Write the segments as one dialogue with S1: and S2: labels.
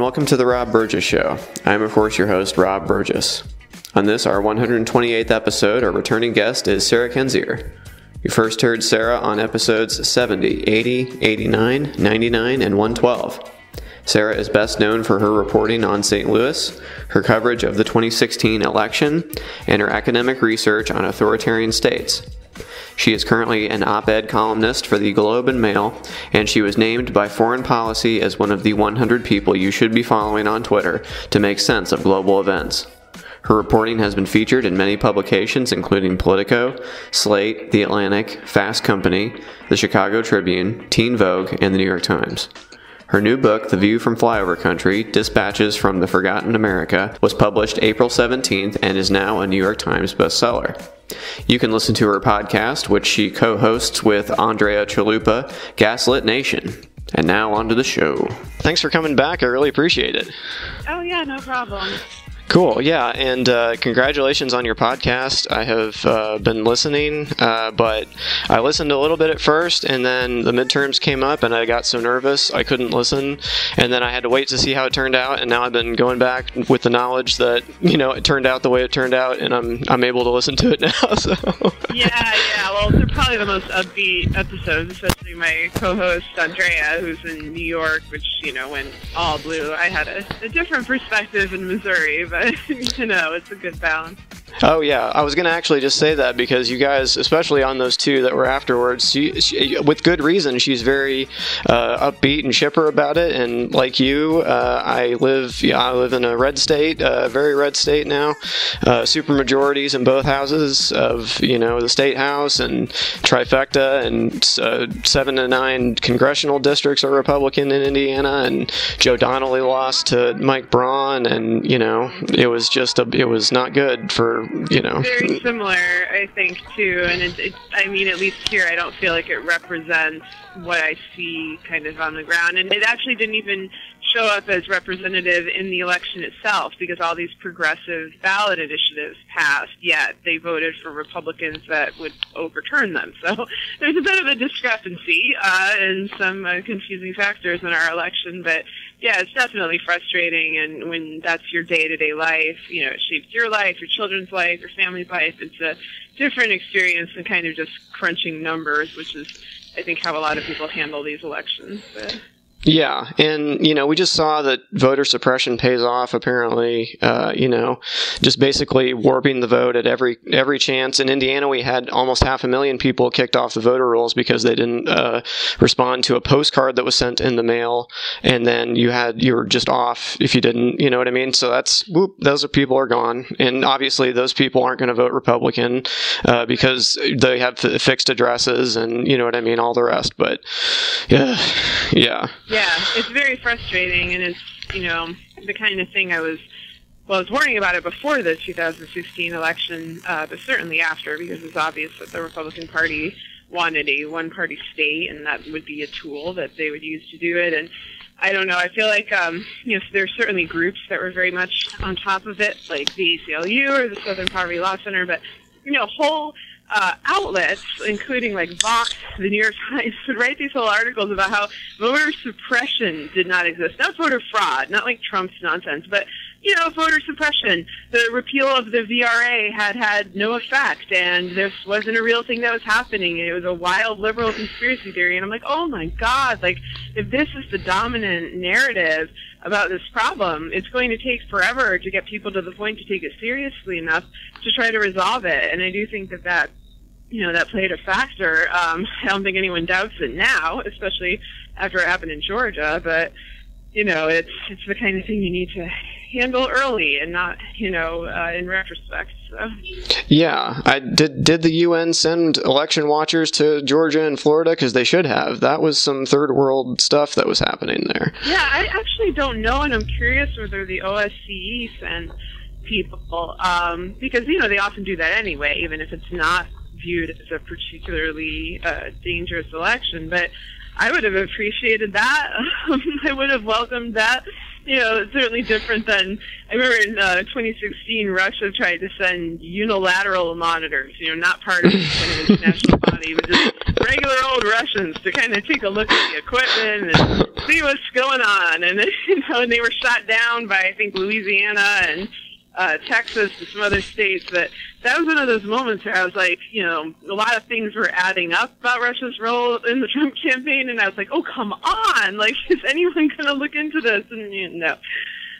S1: and welcome to the Rob Burgess Show. I'm, of course, your host, Rob Burgess. On this, our 128th episode, our returning guest is Sarah Kendzior. You first heard Sarah on episodes 70, 80, 89, 99, and 112. Sarah is best known for her reporting on St. Louis, her coverage of the 2016 election, and her academic research on authoritarian states. She is currently an op-ed columnist for the Globe and Mail, and she was named by Foreign Policy as one of the 100 people you should be following on Twitter to make sense of global events. Her reporting has been featured in many publications including Politico, Slate, The Atlantic, Fast Company, The Chicago Tribune, Teen Vogue, and The New York Times. Her new book, The View from Flyover Country, Dispatches from the Forgotten America, was published April 17th and is now a New York Times-bestseller. You can listen to her podcast, which she co-hosts with Andrea Chalupa, Gaslit Nation. And now on to the show. Thanks for coming back. I really appreciate it.
S2: Oh, yeah, no problem.
S1: Cool, yeah, and congratulations on your podcast. I have been listening, but I listened a little bit at first, and then the midterms came up, and I got so nervous I couldn't listen, and then I had to wait to see how it turned out, and now I've been going back with the knowledge that, you know, it turned out the way it turned out, and I'm able to listen to it now, so...
S2: Yeah, well, they're probably the most upbeat episodes, especially my co-host, Andrea, who's in New York, which, you know, went all blue. I had a different perspective in Missouri, but you know, it's a good balance.
S1: Oh, yeah. I was going to actually just say that because you guys, especially on those two that were afterwards, she, with good reason, she's very upbeat and chipper about it. And like you, I live in a red state, very red state now. Super majorities in both houses of, you know, the state house and trifecta, and 7 to 9 congressional districts are Republican in Indiana. And Joe Donnelly lost to Mike Braun, and, you know, it was not good for, you know.
S2: Very similar, I think, too. And I mean, at least here, I don't feel like it represents what I see kind of on the ground. And it actually didn't even show up as representative in the election itself, because all these progressive ballot initiatives passed, yet they voted for Republicans that would overturn them. So there's a bit of a discrepancy and some confusing factors in our election, but yeah, it's definitely frustrating, and when that's your day-to-day life, you know, it shapes your life, your children's life, your family's life. It's a different experience than kind of just crunching numbers, which is, I think, how a lot of people handle these elections. But
S1: yeah, and, you know, we just saw that voter suppression pays off, apparently, you know, just basically warping the vote at every chance. In Indiana, we had almost 500,000 people kicked off the voter rolls because they didn't respond to a postcard that was sent in the mail, and then you were just off if you didn't, you know what I mean? So that's, whoop, those people are gone, and obviously those people aren't going to vote Republican because they have fixed addresses and, you know what I mean, all the rest, but yeah.
S2: Yeah, it's very frustrating, and it's, you know, the kind of thing I was worrying about it before the 2016 election, but certainly after, because it's obvious that the Republican Party wanted a one-party state, and that would be a tool that they would use to do it. And I don't know, I feel like, you know, there's certainly groups that were very much on top of it, like the ACLU or the Southern Poverty Law Center, but, you know, whole outlets, including like Vox, the New York Times, would write these whole articles about how voter suppression did not exist. Not voter fraud, not like Trump's nonsense, but, you know, voter suppression. The repeal of the VRA had no effect, and this wasn't a real thing that was happening, and it was a wild liberal conspiracy theory. And I'm like, oh my God, like, if this is the dominant narrative about this problem, it's going to take forever to get people to the point to take it seriously enough to try to resolve it. And I do think that you know, that played a factor. I don't think anyone doubts it now, especially after it happened in Georgia. But, you know, it's the kind of thing you need to handle early and not, you know, in retrospect. So.
S1: Yeah. Did the UN send election watchers to Georgia and Florida? Because they should have. That was some third world stuff that was happening there.
S2: Yeah, I actually don't know, and I'm curious whether the OSCE sent people, because, you know, they often do that anyway, even if it's not viewed as a particularly dangerous election. But I would have appreciated that. I would have welcomed that. You know, it's certainly different than, I remember in 2016, Russia tried to send unilateral monitors, you know, not part of any kind of international body, but just regular old Russians to kind of take a look at the equipment and see what's going on. And, and they were shot down by, I think, Louisiana and Texas and some other states. But that was one of those moments where I was like, a lot of things were adding up about Russia's role in the Trump campaign, and I was like, oh, come on. Like, is anyone going to look into this? And, no.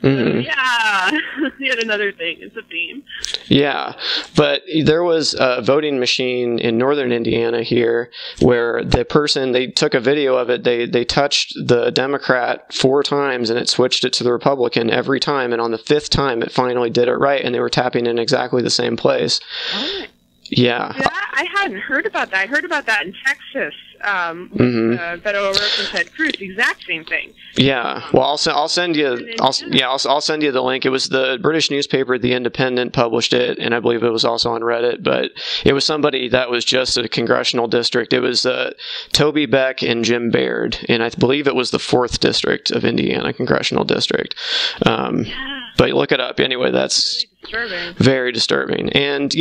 S1: Mm-hmm.
S2: Yeah, yet another thing. It's a theme.
S1: Yeah, but there was a voting machine in northern Indiana here where the person, they took a video of it, they touched the Democrat 4 times and it switched it to the Republican every time, and on the 5th time it finally did it right, and they were tapping in exactly the same place.
S2: Oh.
S1: Yeah.
S2: I hadn't heard about that. I heard about that in Texas. Beto O'Rourke and Ted Cruz, the exact same thing.
S1: Yeah. Well, I'll send you. I'll send you the link. It was the British newspaper, The Independent, published it, and I believe it was also on Reddit. But it was somebody that was just a congressional district. It was Toby Beck and Jim Baird, and I believe it was the 4th district of Indiana congressional district. But look it up anyway. That's very disturbing. And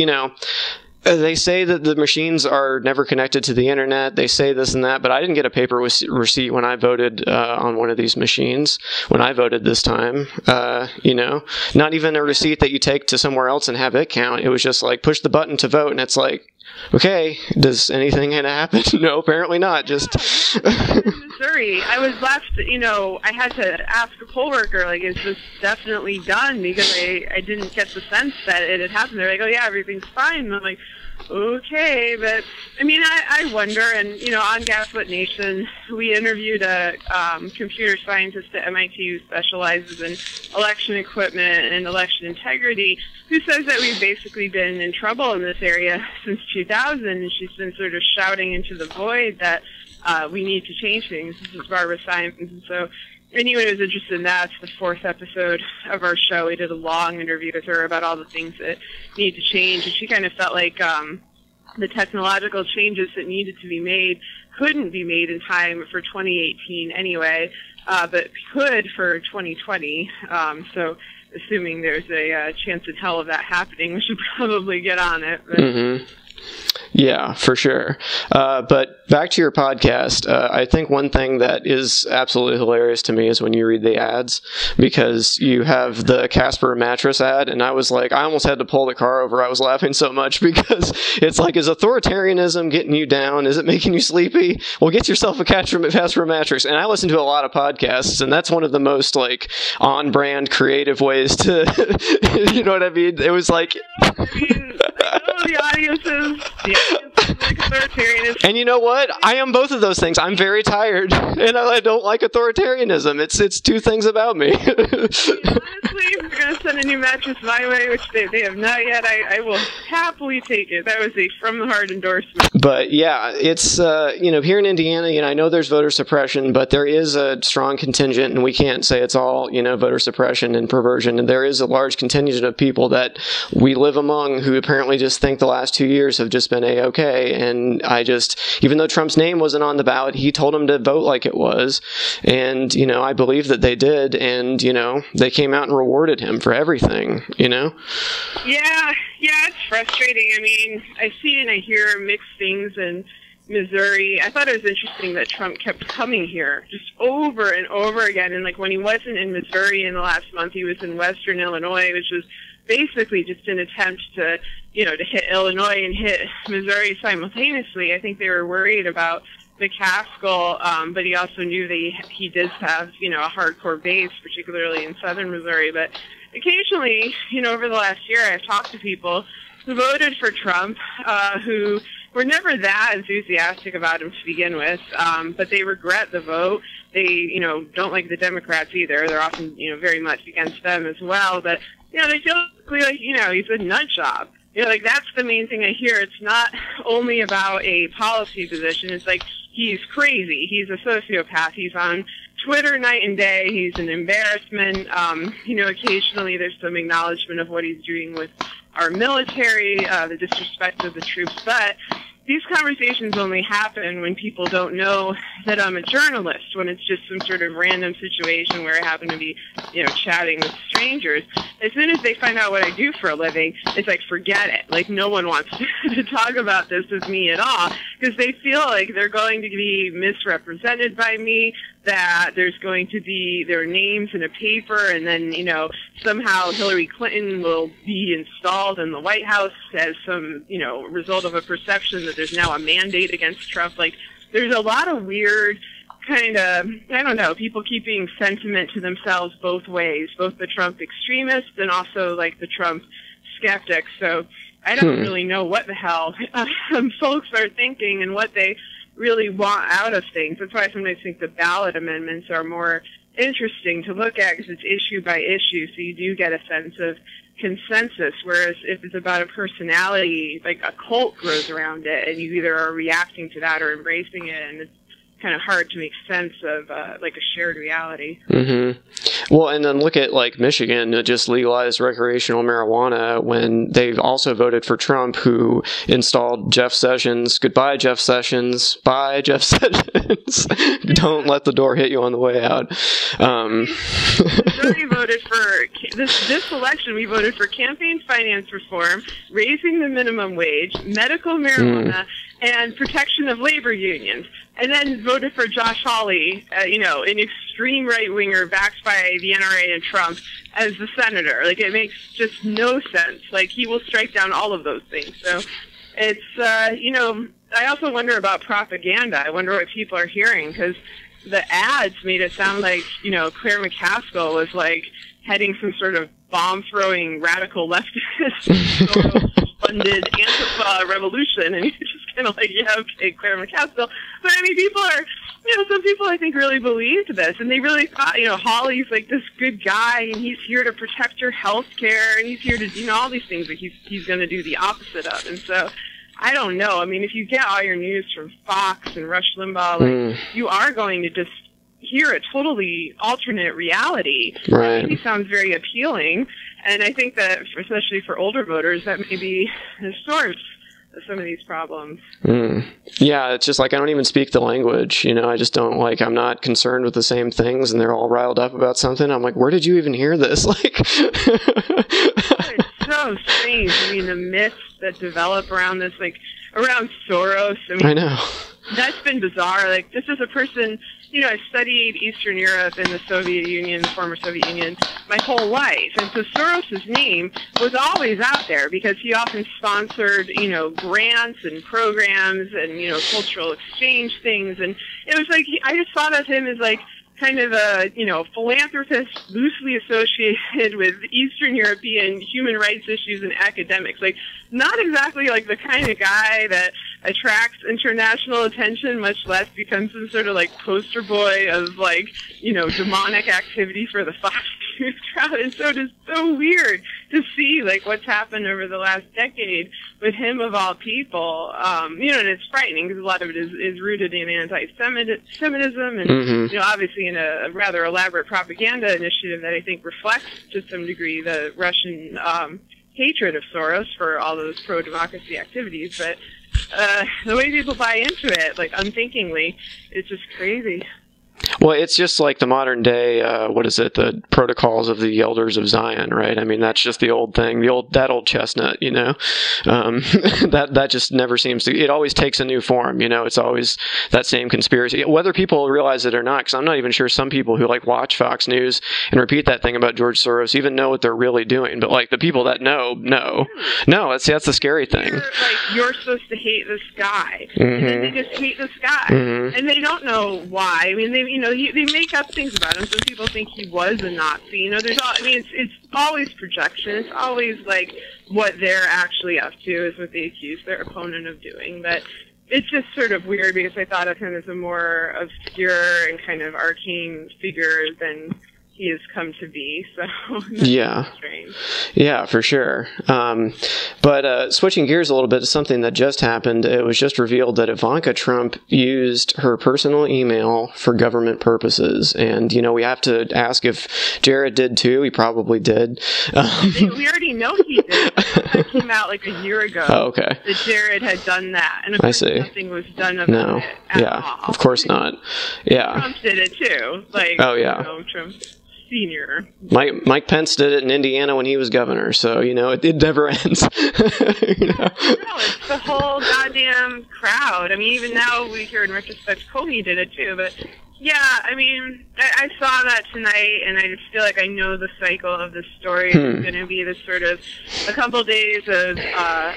S1: they say that the machines are never connected to the internet. They say this and that, but I didn't get a paper receipt when I voted on one of these machines. When I voted this time, not even a receipt that you take to somewhere else and have it count. It was just like push the button to vote, and it's like, okay, does anything going to happen? No, apparently not. Just
S2: Missouri, I was left. I had to ask a poll worker, like, is this definitely done? Because I didn't get the sense that it had happened. They're like, oh yeah, everything's fine. And I'm like, okay, but I wonder. And on Gaslit Nation, we interviewed a computer scientist at MIT who specializes in election equipment and election integrity, who says that we've basically been in trouble in this area since 2000, and she's been sort of shouting into the void that we need to change things. This is Barbara Simons, and so anyone who's interested in that, it's the 4th episode of our show. We did a long interview with her about all the things that need to change, and she kind of felt like the technological changes that needed to be made couldn't be made in time for 2018 anyway, but could for 2020. So assuming there's a chance in hell of that happening, we should probably get on it. But.
S1: Mm-hmm. Yeah, for sure. But back to your podcast, I think one thing that is absolutely hilarious to me is when you read the ads, because you have the Casper mattress ad, and I was like, I almost had to pull the car over. I was laughing so much because it's like, is authoritarianism getting you down? Is it making you sleepy? Well, get yourself a Casper mattress. And I listen to a lot of podcasts, and that's one of the most like on-brand creative ways to, you know what I mean? It was like...
S2: the audience is like authoritarianism.
S1: And you know what? I am both of those things. I'm very tired, and I don't like authoritarianism. It's 2 things about me.
S2: Honestly, if you're going to send a new mattress my way, which they have not yet, I will happily take it. That was a from-the-heart endorsement.
S1: But yeah, it's, here in Indiana, I know there's voter suppression, but there is a strong contingent, and we can't say it's all, voter suppression and perversion. And there is a large contingent of people that we live among who apparently just think the last 2 years have just been A-okay. And even though Trump's name wasn't on the ballot, he told them to vote like it was. And, I believe that they did. And, they came out and rewarded him for everything,
S2: Yeah, it's frustrating. I see and I hear mixed things in Missouri. I thought it was interesting that Trump kept coming here just over and over again. And when he wasn't in Missouri in the last month, he was in Western Illinois, which was basically just an attempt to hit Illinois and hit Missouri simultaneously. I think they were worried about McCaskill, but he also knew that he did have, a hardcore base, particularly in southern Missouri. But occasionally, over the last year, I've talked to people who voted for Trump, who were never that enthusiastic about him to begin with, but they regret the vote. They, don't like the Democrats either. They're often, very much against them as well. But, they feel like, he's a nut job. That's the main thing I hear. It's not only about a policy position. It's like, he's crazy. He's a sociopath. He's on Twitter night and day. He's an embarrassment. Occasionally there's some acknowledgement of what he's doing with our military, the disrespect of the troops. But these conversations only happen when people don't know that I'm a journalist, when it's just some sort of random situation where I happen to be, chatting with strangers. As soon as they find out what I do for a living, it's like, forget it. Like, no one wants to talk about this with me at all, because they feel like they're going to be misrepresented by me, that there's going to be their names in a paper, and then, you know, somehow Hillary Clinton will be installed in the White House as some, you know, result of a perception that there's now a mandate against Trump. Like, there's a lot of weird kind of, I don't know, people keeping sentiment to themselves both ways, both the Trump extremists and also, like, the Trump skeptics. So I don't really know what the hell folks are thinking and what they really want out of things. That's why I sometimes think the ballot amendments are more interesting to look at, because it's issue by issue, so you do get a sense of consensus, whereas if it's about a personality, like a cult grows around it, and you either are reacting to that or embracing it, and it's kind of hard to make sense of like a shared reality.
S1: Well, and then look at like Michigan that just legalized recreational marijuana when they've also voted for Trump, who installed Jeff Sessions. Goodbye, Jeff Sessions. Bye, Jeff Sessions. Don't let the door hit you on the way out.
S2: We voted for this election. We voted for campaign finance reform, raising the minimum wage, medical marijuana, and protection of labor unions. And then voted for Josh Hawley, you know, an extreme right-winger backed by the NRA and Trump, as the senator. Like, it makes just no sense. Like, he will strike down all of those things. So it's, you know, I also wonder about propaganda. I wonder what people are hearing, because the ads made it sound like, you know, Claire McCaskill was, like, heading some sort of bomb-throwing radical leftist funded Antifa revolution, and you're just kind of like, yeah, okay, Claire McCaskill. But I mean, people are, you know, some people I think really believed this, and they really thought, you know, Hawley's like this good guy, and he's here to protect your health care, and he's here to, you know, all these things that he's going to do the opposite of. And so, I don't know. I mean, if you get all your news from Fox and Rush Limbaugh, like, you are going to just hear a totally alternate reality.
S1: Right.
S2: That maybe sounds very appealing, and I think that, especially for older voters, that may be the source of some of these problems.
S1: Yeah, it's just like, I don't even speak the language, you know, I just don't, like, I'm not concerned with the same things, and they're all riled up about something. I'm like, where did you even hear this? Like,
S2: it's so strange. I mean, the myths that develop around this, like, around Soros. I mean,
S1: I know.
S2: That's been bizarre. Like, this is a person, you know, I studied Eastern Europe and the Soviet Union, the former Soviet Union, my whole life. And so Soros's name was always out there because he often sponsored, you know, grants and programs and, you know, cultural exchange things. And it was like, I just thought of him as like kind of a, you know, philanthropist loosely associated with Eastern European human rights issues and academics. Like, not exactly like the kind of guy that attracts international attention, much less becomes some sort of like poster boy of like, you know, demonic activity for the Fox News crowd. And so it is so weird to see like what's happened over the last decade with him of all people. You know, and it's frightening because a lot of it is rooted in anti-Semitism and, you know, obviously in a rather elaborate propaganda initiative that I think reflects to some degree the Russian hatred of Soros for all those pro-democracy activities. But the way people buy into it, like unthinkingly, it's just crazy.
S1: Well, it's just like the modern day, what is it, the protocols of the elders of Zion, right? I mean, that's just the old thing, that old chestnut, you know? That just never seems to, it always takes a new form, you know? It's always that same conspiracy, whether people realize it or not, because I'm not even sure some people who like watch Fox News and repeat that thing about George Soros even know what they're really doing. But like the people that know, no, that's the scary thing.
S2: You're supposed to hate this guy, and then they just hate this guy, and they don't know why. I mean, you know, they make up things about him. Some people think he was a Nazi. You know, I mean, it's always projection. It's always like what they're actually up to is what they accuse their opponent of doing. But it's just sort of weird because I thought of him as a more obscure and kind of arcane figure than he has come to be. So
S1: yeah,
S2: strange.
S1: Yeah, for sure. But switching gears a little bit to something that just happened, it was just revealed that Ivanka Trump used her personal email for government purposes. And, you know, we have to ask if Jared did too. He probably did.
S2: We already know he did. That came out like a year ago.
S1: Oh, okay.
S2: That Jared had done that. And of course, nothing was done about it at all.
S1: Of course not. Yeah.
S2: Trump did it too. Like,
S1: oh, yeah.
S2: You know, Trump. Senior.
S1: Mike Pence did it in Indiana when he was governor, so, it never ends.
S2: No, it's the whole goddamn crowd. I mean, even now we hear in retrospect Comey did it too, but yeah, I mean, I saw that tonight, and I just feel like I know the cycle of the story. It's going to be this sort of a couple days of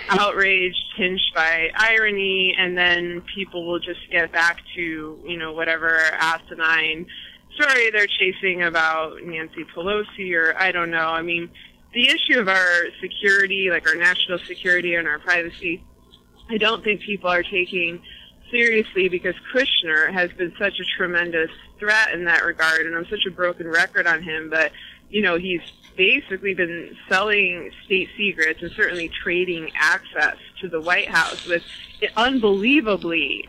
S2: outrage tinged by irony, and then people will just get back to, whatever asinine story they're chasing about Nancy Pelosi, or I don't know. I mean, the issue of our security, like our national security and our privacy, I don't think people are taking seriously, because Kushner has been such a tremendous threat in that regard, and I'm such a broken record on him, but, he's basically been selling state secrets and certainly trading access to the White House with unbelievably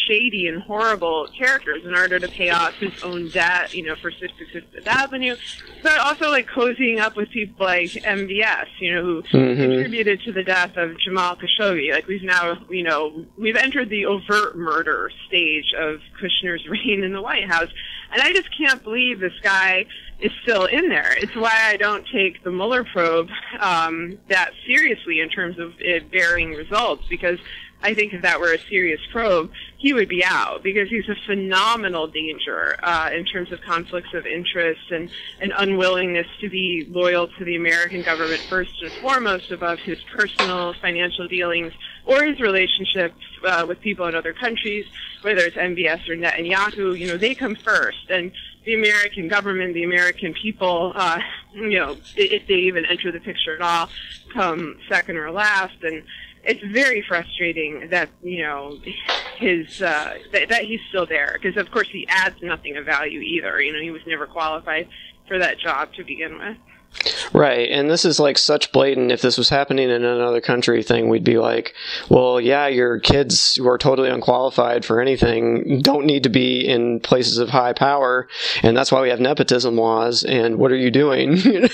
S2: shady and horrible characters in order to pay off his own debt, for 66th Avenue, but also like cozying up with people like MBS, who contributed to the death of Jamal Khashoggi. Like we've now, we've entered the overt murder stage of Kushner's reign in the White House, and I just can't believe this guy is still in there. It's why I don't take the Mueller probe that seriously in terms of it bearing results, because I think if that were a serious probe, he would be out, because he's a phenomenal danger in terms of conflicts of interest and an unwillingness to be loyal to the American government first and foremost above his personal financial dealings or his relationships with people in other countries, whether it's MBS or Netanyahu. They come first. And the American government, the American people, if they even enter the picture at all, come second or last. And it's very frustrating that, that he's still there, because of course he adds nothing of value either. He was never qualified for that job to begin with.
S1: Right, and this is like such blatant, if this was happening in another country thing, we'd be like, well, yeah, your kids who are totally unqualified for anything don't need to be in places of high power, and that's why we have nepotism laws, and what are you doing?
S2: Yeah.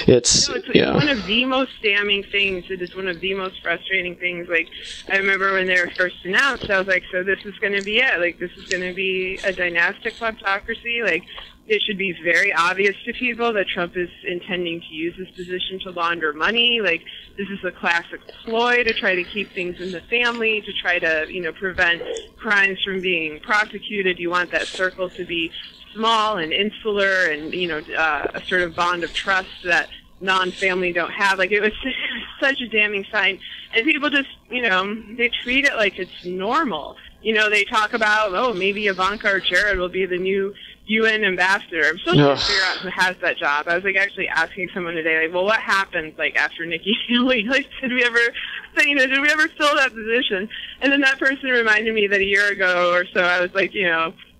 S1: It's
S2: one of the most damning things. It is one of the most frustrating things. Like, I remember when they were first announced, I was like, so this is going to be it. Like, this is going to be a dynastic kleptocracy. Like, it should be very obvious to people that Trump is intending to use his position to launder money. Like, this is a classic ploy to try to keep things in the family, to try to, prevent crimes from being prosecuted. You want that circle to be small and insular and, a sort of bond of trust that non-family don't have. Like, it was such a damning sign. And people just, they treat it like it's normal. They talk about, maybe Ivanka or Jared will be the new UN ambassador. I'm still trying to figure out who has that job. I was actually asking someone today, well, what happened after Nikki Haley? Did we ever fill that position? And then that person reminded me that a year ago or so, I was like,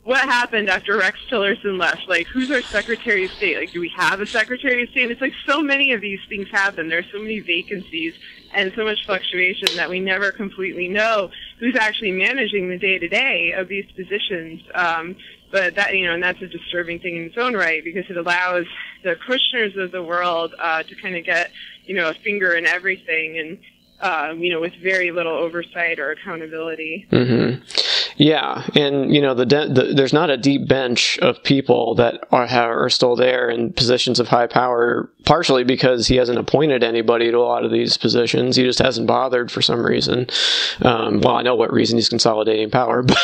S2: what happened after Rex Tillerson left? Who's our Secretary of State? Do we have a Secretary of State? And it's so many of these things happen. There's so many vacancies and so much fluctuation that we never completely know who's actually managing the day-to-day of these positions. But that, and that's a disturbing thing in its own right, because it allows the Kushners of the world to kind of get, a finger in everything, and with very little oversight or accountability.
S1: Mm-hmm. Yeah, and there's not a deep bench of people that are still there in positions of high power, partially because he hasn't appointed anybody to a lot of these positions. He just hasn't bothered for some reason. Well, I know what reason. He's consolidating power, but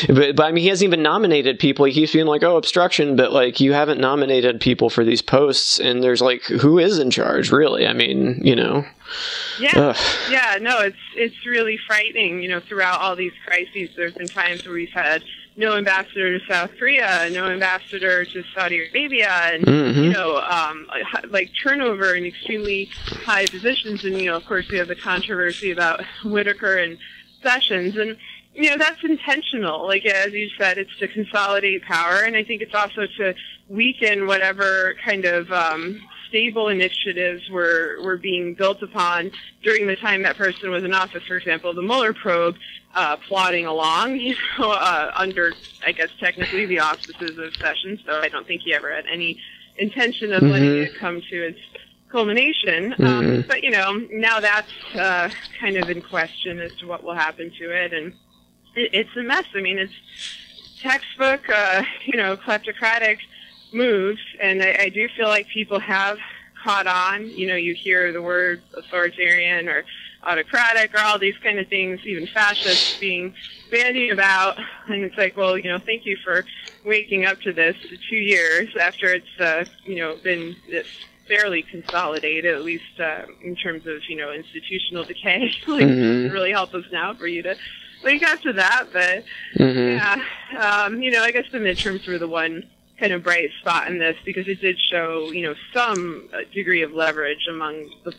S1: but I mean, he hasn't even nominated people. He keeps being like, oh, obstruction, but you haven't nominated people for these posts, and there's who is in charge, really? I mean,
S2: Yeah, yeah, no, it's really frightening. Throughout all these crises, there's been times where we've had no ambassador to South Korea, no ambassador to Saudi Arabia, and turnover in extremely high positions. And of course, we have the controversy about Whitaker and Sessions, and that's intentional. As you said, it's to consolidate power, and I think it's also to weaken whatever kind of stable initiatives were being built upon during the time that person was in office. For example, the Mueller probe plodding along, under, I guess, technically the auspices of Sessions, though I don't think he ever had any intention of letting it come to its culmination. But, now that's kind of in question as to what will happen to it, and it's a mess. I mean, textbook, kleptocratic moves, and I do feel like people have caught on. You hear the word authoritarian or autocratic or all these kind of things, even fascist being bandied about, and it's like, well, thank you for waking up to this 2 years after it's, been this fairly consolidated, at least in terms of, institutional decay. Like, it really help us now for you to wake up to that, but yeah, I guess the midterms were the one kind of bright spot in this, because it did show, some degree of leverage among the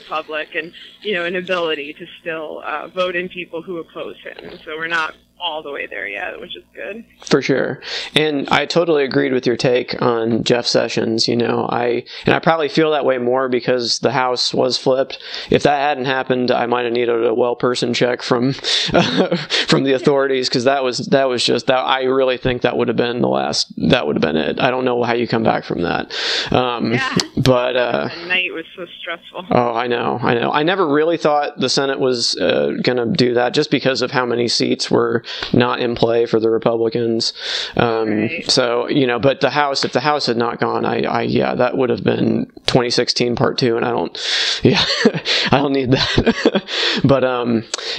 S2: public, and, an ability to still vote in people who oppose him. So we're not all the way there yet, which is good.
S1: For sure. And I totally agreed with your take on Jeff Sessions. I probably feel that way more because the House was flipped. If that hadn't happened, I might have needed a well-person check from from the authorities, because that was just that. I really think that would have been it. I don't know how you come back from that. But
S2: the night was so stressful.
S1: Oh, I know. I never really thought the Senate was going to do that, just because of how many seats were not in play for the Republicans.
S2: Right.
S1: So, but the House, if the House had not gone, that would have been 2016 part 2, and I don't need that. But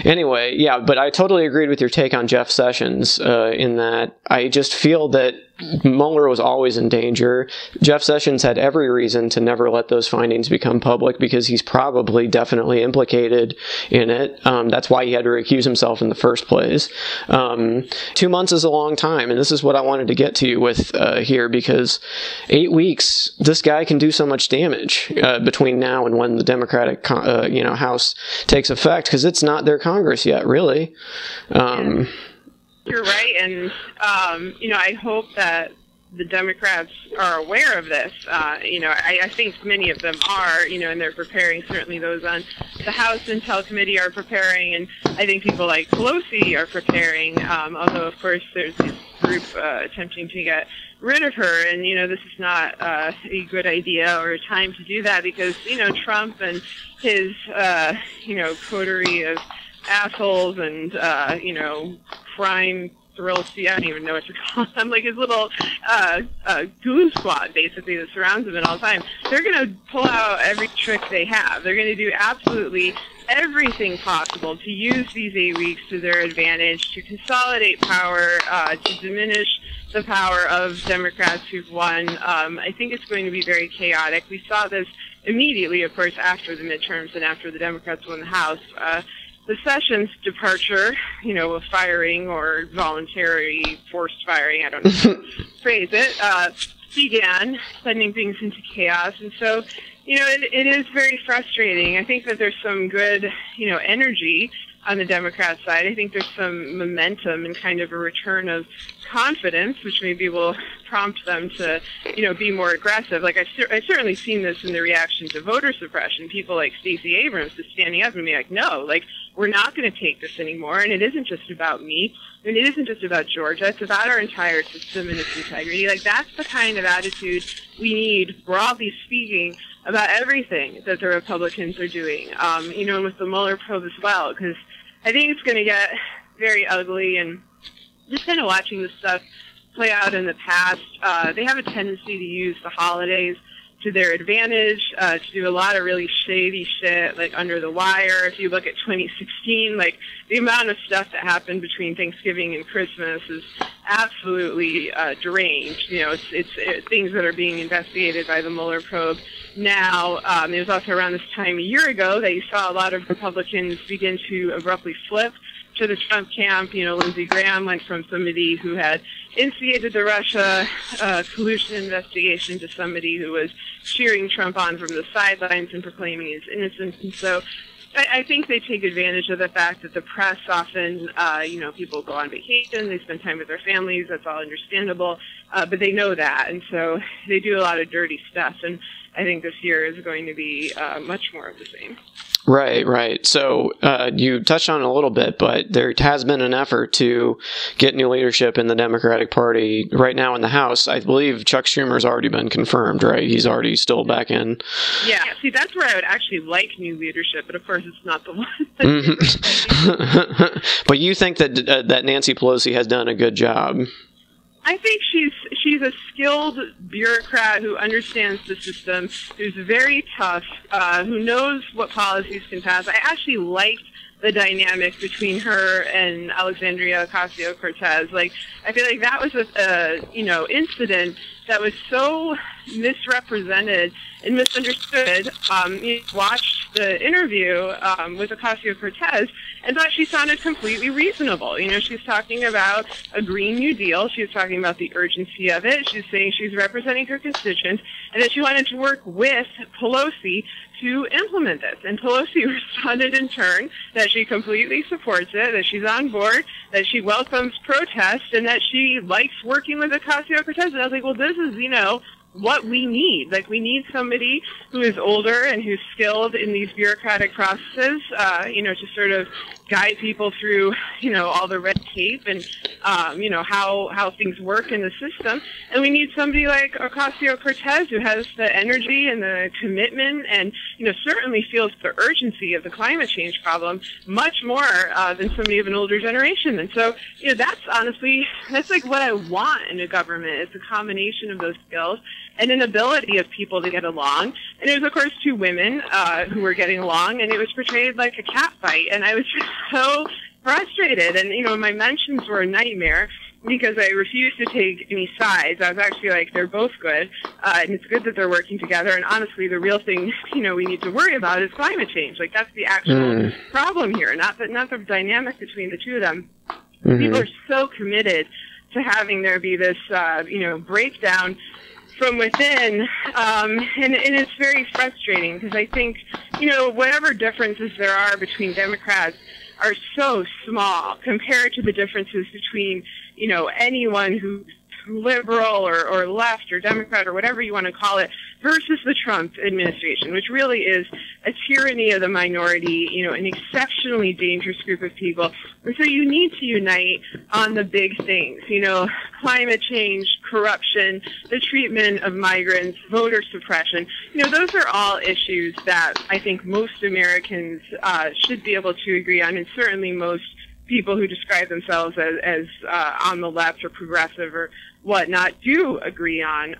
S1: anyway, yeah, but I totally agreed with your take on Jeff Sessions in that I just feel that Mueller was always in danger. Jeff Sessions had every reason to never let those findings become public, because he's probably definitely implicated in it. That's why he had to recuse himself in the first place. 2 months is a long time, and this is what I wanted to get to you with here, because 8 weeks, this guy can do so much damage between now and when the Democratic House takes effect, because it's not their Congress yet, really.
S2: You're right, and I hope that the Democrats are aware of this. I think many of them are, and they're preparing. Certainly those on the House Intel Committee are preparing, and I think people like Pelosi are preparing, although, of course, there's this group attempting to get rid of her, and, this is not a good idea or a time to do that, because, Trump and his, coterie of assholes and, crime thrill see, I don't even know what to call them, like his little goon squad, basically, that surrounds him at all times. They're going to pull out every trick they have. They're going to do absolutely everything possible to use these 8 weeks to their advantage, to consolidate power, to diminish the power of Democrats who've won. I think it's going to be very chaotic. We saw this immediately, of course, after the midterms and after the Democrats won the House. The Sessions departure, of firing or voluntary forced firing, I don't know how to phrase it, began sending things into chaos. And so, it is very frustrating. I think that there's some good, energy on the Democrat side. I think there's some momentum and kind of a return of confidence, which maybe will prompt them to, be more aggressive. Like, I've certainly seen this in the reaction to voter suppression. People like Stacey Abrams is standing up and being like, no, we're not going to take this anymore. And it isn't just about me. And it isn't just about Georgia. It's about our entire system and its integrity. That's the kind of attitude we need, broadly speaking, about everything that the Republicans are doing, and with the Mueller probe as well, because I think it's going to get very ugly. And just kind of watching this stuff play out in the past, they have a tendency to use the holidays to their advantage, to do a lot of really shady shit, like under the wire. If you look at 2016, the amount of stuff that happened between Thanksgiving and Christmas is absolutely deranged. It's things that are being investigated by the Mueller probe now. It was also around this time a year ago that you saw a lot of Republicans begin to abruptly flip to the Trump camp. Lindsey Graham went from somebody who had instigated the Russia collusion investigation to somebody who was cheering Trump on from the sidelines and proclaiming his innocence. And so I think they take advantage of the fact that the press often, people go on vacation, they spend time with their families, that's all understandable, but they know that, and so they do a lot of dirty stuff, and I think this year is going to be much more of the same.
S1: Right. So you touched on it a little bit, but there has been an effort to get new leadership in the Democratic Party right now in the House. I believe Chuck Schumer's already been confirmed, right? He's already still back in.
S2: Yeah, see, that's where I would actually like new leadership, but of course it's not the one.
S1: But you think that Nancy Pelosi has done a good job?
S2: I think she's a skilled bureaucrat who understands the system, who's very tough, who knows what policies can pass. I actually liked the dynamic between her and Alexandria Ocasio-Cortez. Like, I feel like that was a incident that was so misrepresented and misunderstood. You watched the interview with Ocasio-Cortez and thought she sounded completely reasonable. You know, she's talking about a Green New Deal. She was talking about the urgency of it. She's saying she's representing her constituents and that she wanted to work with Pelosi to implement this. And Pelosi responded in turn that she completely supports it, that she's on board, that she welcomes protest, and that she likes working with Ocasio-Cortez. And I was like, well, this is, what we need. Like, we need somebody who is older and who's skilled in these bureaucratic processes, to sort of guide people through, all the red tape and, how things work in the system. And we need somebody like Ocasio-Cortez who has the energy and the commitment and, certainly feels the urgency of the climate change problem much more than somebody of an older generation. And so, that's like what I want in a government. It's a combination of those skills and an ability of people to get along. And it was, of course, two women who were getting along, and it was portrayed like a cat fight. And I was just so frustrated. And, my mentions were a nightmare because I refused to take any sides. I was actually like, they're both good, and it's good that they're working together. And honestly, the real thing, we need to worry about is climate change. Like, that's the actual problem here, not the dynamic between the two of them. Mm-hmm. People are so committed to having there be this, breakdown from within, and it's very frustrating because I think, whatever differences there are between Democrats are so small compared to the differences between, anyone who's liberal or left or Democrat or whatever you want to call it versus the Trump administration, which really is a tyranny of the minority, an exceptionally dangerous group of people. And so you need to unite on the big things, climate change, corruption, the treatment of migrants, voter suppression. Those are all issues that I think most Americans should be able to agree on, and certainly most people who describe themselves as on the left or progressive or whatnot do agree on.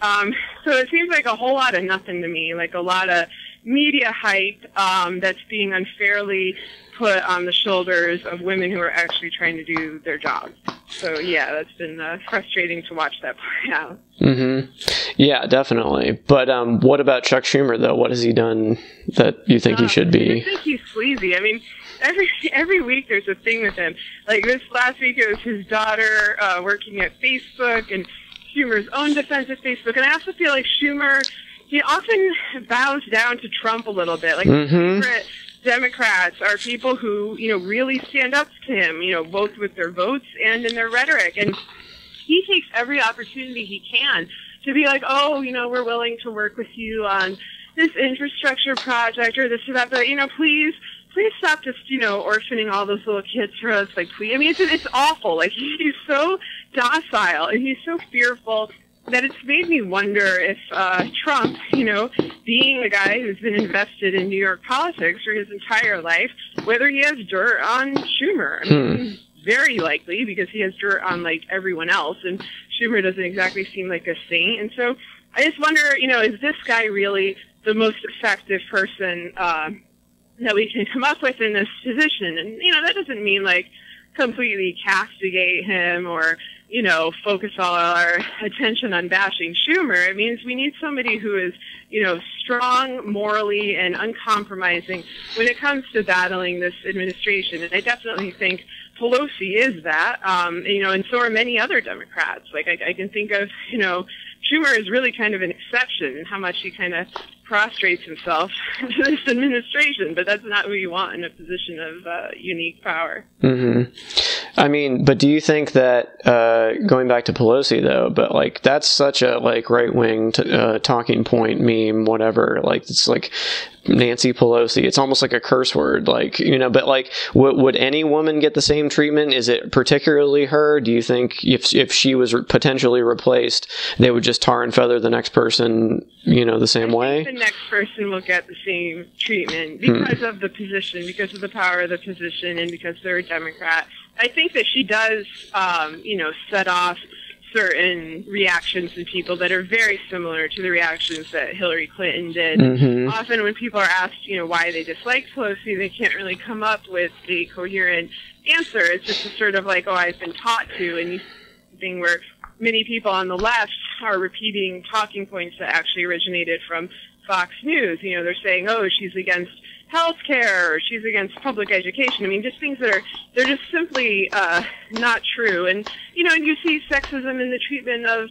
S2: So it seems like a whole lot of nothing to me, like a lot of media hype that's being unfairly put on the shoulders of women who are actually trying to do their job. So, yeah, that's been frustrating to watch that play out.
S1: Mm-hmm. Yeah, definitely. But what about Chuck Schumer, though? What has he done that you think he should be?
S2: I think he's sleazy. I mean, every week there's a thing with him. Like this last week it was his daughter working at Facebook and Schumer's own defense of Facebook. And I also feel like Schumer, he often bows down to Trump a little bit. Like his favorite Democrats are people who, really stand up to him, both with their votes and in their rhetoric. And he takes every opportunity he can to be like, oh, we're willing to work with you on this infrastructure project or this or that, but, please stop just, orphaning all those little kids for us. Like, please. I mean, it's awful. Like, he's so docile and he's so fearful that it's made me wonder if Trump, being the guy who's been invested in New York politics for his entire life, whether he has dirt on Schumer. I mean, very likely because he has dirt on, like, everyone else, and Schumer doesn't exactly seem like a saint. And so I just wonder, is this guy really the most effective person that we can come up with in this position? And, that doesn't mean, like, completely castigate him or, focus all our attention on bashing Schumer. It means we need somebody who is, strong morally and uncompromising when it comes to battling this administration. And I definitely think Pelosi is that, and so are many other Democrats. Like, I can think of, Schumer is really kind of an exception in how much he kind of prostrates himself to this administration, but that's not who you want in a position of unique power.
S1: Mm-hmm. I mean, but do you think that, going back to Pelosi though, but like, that's such a like right-wing talking point, meme, whatever, like it's like Nancy Pelosi, it's almost like a curse word, like, but like, would any woman get the same treatment? Is it particularly her? Do you think if she was potentially replaced, they would just tar and feather the next person, the same way?
S2: The next person will get the same treatment because of the position, because of the power of the position, and because they're a Democrat. I think that she does, set off certain reactions in people that are very similar to the reactions that Hillary Clinton did. Often when people are asked, why they dislike Pelosi, they can't really come up with a coherent answer. It's just a sort of like, oh, I've been taught to, and thing where many people on the left are repeating talking points that actually originated from Fox News. They're saying, oh, she's against healthcare, or she's against public education. I mean, just things that they're just simply not true. And, and you see sexism in the treatment of,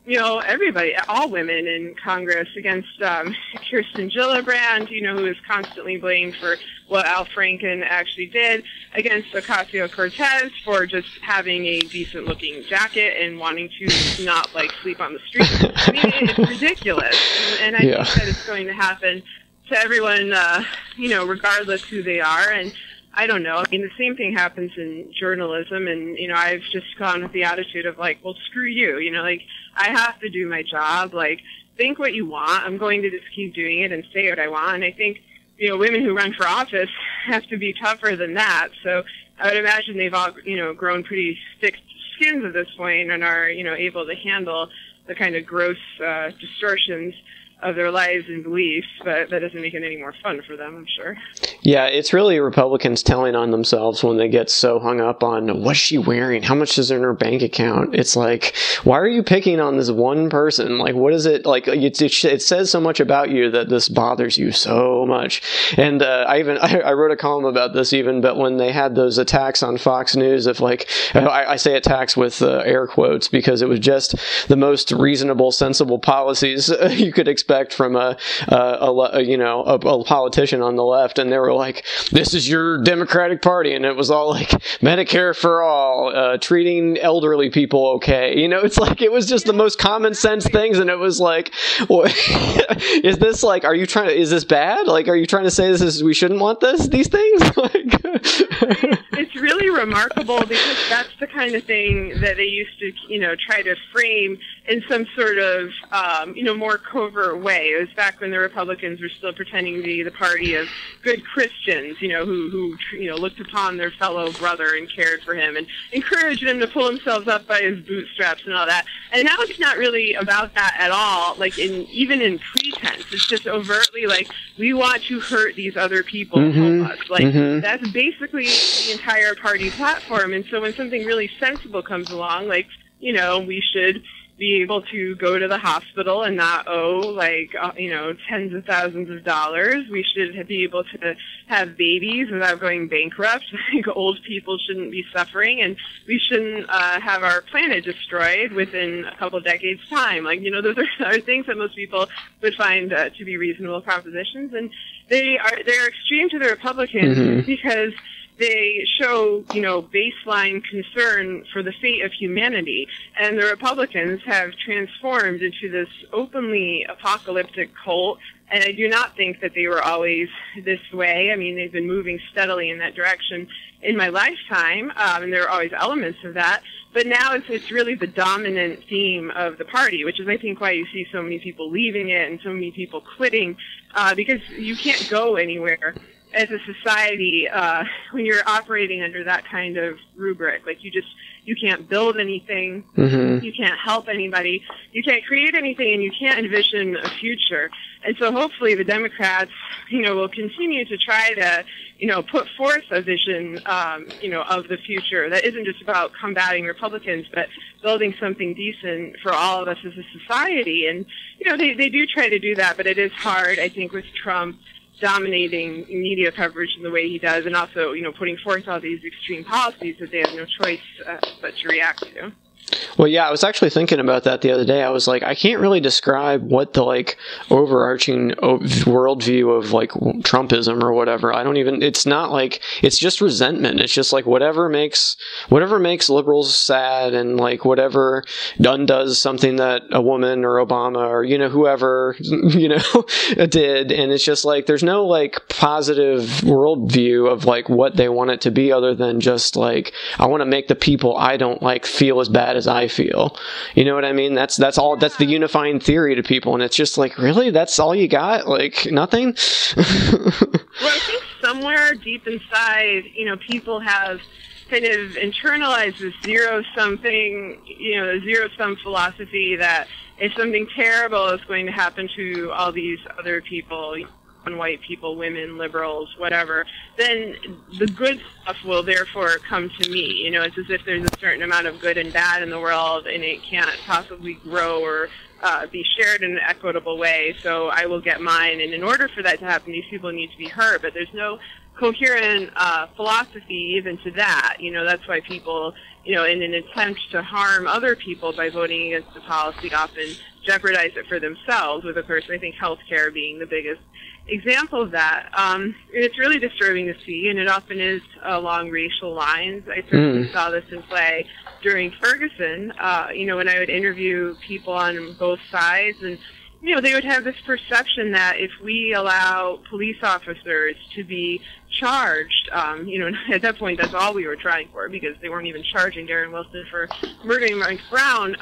S2: everybody, all women in Congress, against Kirsten Gillibrand, who is constantly blamed for what Al Franken actually did, against Ocasio-Cortez for just having a decent-looking jacket and wanting to not, sleep on the street. I mean, it's ridiculous. And I think that it's going to happen to everyone, regardless who they are. And I don't know. I mean, the same thing happens in journalism, and, I've just gone with the attitude of, well, screw you. I have to do my job. Think what you want. I'm going to just keep doing it and say what I want. And I think, women who run for office have to be tougher than that. So I would imagine they've all, grown pretty thick skins at this point and are, able to handle the kind of gross distortions of their lives and beliefs, but that doesn't make it any more fun for them, I'm sure.
S1: Yeah, it's really Republicans telling on themselves when they get so hung up on what's she wearing, how much is in her bank account. It's like, why are you picking on this one person? What is it like? It says so much about you that this bothers you so much. And I wrote a column about this but when they had those attacks on Fox News, I say attacks with air quotes because it was just the most reasonable, sensible policies you could expect from a politician on the left, and they were like, "This is your Democratic Party," and it was all like Medicare for all, treating elderly people okay. It was just the most common sense things, and it was like, is this is this bad? Are you trying to say we shouldn't want these things?
S2: It's really remarkable because that's the kind of thing that they used to, try to frame in some sort of, more covert way. It was back when the Republicans were still pretending to be the party of good Christians, who looked upon their fellow brother and cared for him and encouraged him to pull himself up by his bootstraps and all that. And now it's not really about that at all. Even in pretense, it's just overtly we want to hurt these other people from us. That's basically the entire party platform. And so when something really sensible comes along, we should be able to go to the hospital and not owe tens of thousands of dollars. We should be able to have babies without going bankrupt. Old people shouldn't be suffering, and we shouldn't have our planet destroyed within a couple of decades' time. Those are things that most people would find to be reasonable propositions, and they're extreme to the Republicans because they show, baseline concern for the fate of humanity. And the Republicans have transformed into this openly apocalyptic cult. And I do not think that they were always this way. I mean, they've been moving steadily in that direction in my lifetime, and there are always elements of that. But now it's really the dominant theme of the party, which is, I think, why you see so many people leaving it and so many people quitting, because you can't go anywhere as a society when you're operating under that kind of rubric. You can't build anything, you can't help anybody, you can't create anything, and you can't envision a future. And so hopefully the Democrats, will continue to try to, put forth a vision, of the future that isn't just about combating Republicans, but building something decent for all of us as a society. And, they do try to do that, but it is hard, I think, with Trump dominating media coverage in the way he does, and also, putting forth all these extreme policies that they have no choice but to react to.
S1: Well, yeah, I was actually thinking about that the other day. I was like, I can't really describe what the overarching worldview of Trumpism or whatever. It's not it's just resentment. It's just whatever makes liberals sad, and whatever undoes something that a woman or Obama or whoever did. And it's just there's no positive worldview of what they want it to be, other than just I want to make the people I don't feel as bad as I feel. You know what I mean? That's all. That's the unifying theory to people, and it's just really, that's all you got? Nothing?
S2: Well, I think somewhere deep inside, people have kind of internalized this zero-sum thing, the zero-sum philosophy that if something terrible is going to happen to all these other people, white people, women, liberals, whatever, then the good stuff will therefore come to me. It's as if there's a certain amount of good and bad in the world, and it can't possibly grow or be shared in an equitable way, so I will get mine. And in order for that to happen, these people need to be heard. But there's no coherent philosophy even to that. That's why people, in an attempt to harm other people by voting against the policy, often jeopardize it for themselves, with, of course, I think healthcare being the biggest example of that. It's really disturbing to see, and it often is along racial lines. I certainly saw this in play during Ferguson, when I would interview people on both sides, and they would have this perception that if we allow police officers to be charged, at that point that's all we were trying for, because they weren't even charging Darren Wilson for murdering Mike Brown,